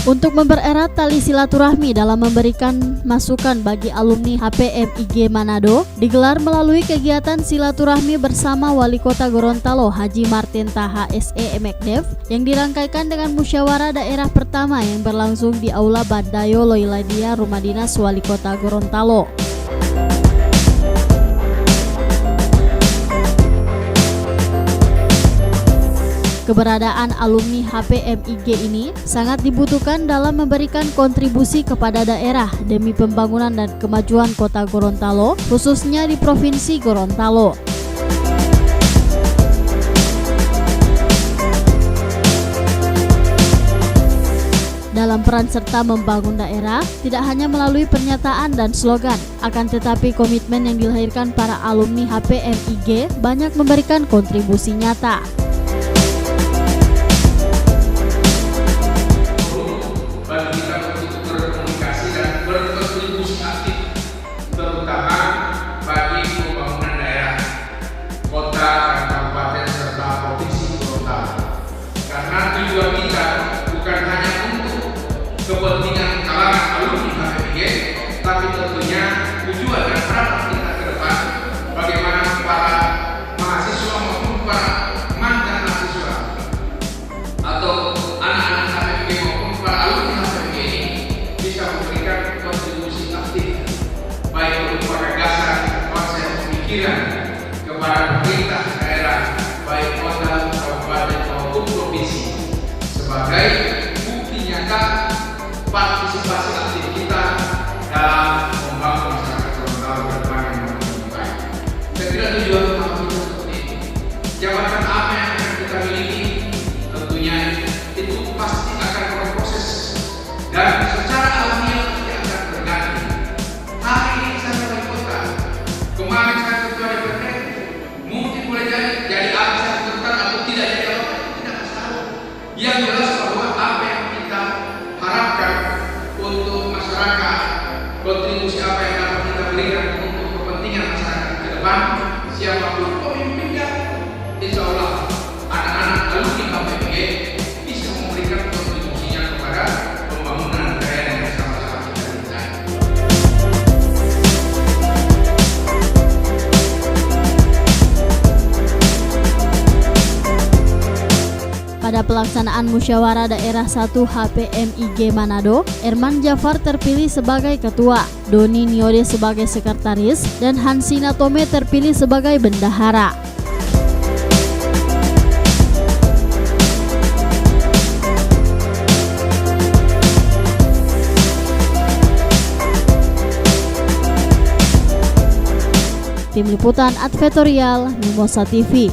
Untuk mempererat tali silaturahmi dalam memberikan masukan bagi alumni HPMIG Manado, digelar melalui kegiatan silaturahmi bersama Wali Kota Gorontalo Haji Martin Taha SE MKDev yang dirangkaikan dengan musyawarah daerah pertama yang berlangsung di Aula Bandayo Loiladia Rumah Dinas Wali Kota Gorontalo. Keberadaan alumni HPMIG ini sangat dibutuhkan dalam memberikan kontribusi kepada daerah demi pembangunan dan kemajuan Kota Gorontalo, khususnya di Provinsi Gorontalo. Dalam peran serta membangun daerah, tidak hanya melalui pernyataan dan slogan, akan tetapi komitmen yang dilahirkan para alumni HPMIG banyak memberikan kontribusi nyata. Bagi kita untuk berkomunikasi dan berkontribusi aktif, terutama bagi pembangunan daerah, kota, dan kabupaten serta provinsi Gorontalo. Karena tujuan kita bukan hanya untuk kepentingan kalangan alumni HPMIG, tapi tentunya tujuan dan harapan kita ke depan bagaimana para mahasiswa maupun para mantan mahasiswa atau anak-anak HPMIG maupun para alumni baik berupa gagasan, konsep, pemikiran kepada pemerintah daerah, baik kota, kabupaten maupun provinsi, sebagai bukti nyata partisipasi aktif kita dalam membangun masyarakat Gorontalo ke depan yang lebih baik. Saya kira tujuan utama kita seperti ini. Jabatan apa yang akan kita miliki, tentunya itu pasti akan berproses dan secara alamiah pasti akan berganti. Hari ini saya wali kota, kemarin saya ketua DPRD, mungkin boleh jadi apa saya sebentar atau tidak jadi apa, tidak masalah. Yang jelas bahwa apa yang kita harapkan untuk masyarakat, kontribusi apa yang dapat kita berikan untuk kepentingan masyarakat ke depan, siapapun pemimpinnya, insya Allah anak-anak alumni HPMIG bisa memberikan kontribusinya kepada pembangunan daerah yang sama-sama kita cintai. Pada pelaksanaan musyawarah daerah 1 HPMIG Manado, Erman Jafar terpilih sebagai ketua, Doni Niode sebagai sekretaris, dan Hansina Tome terpilih sebagai bendahara. Tim Liputan Advertorial Mimosa TV.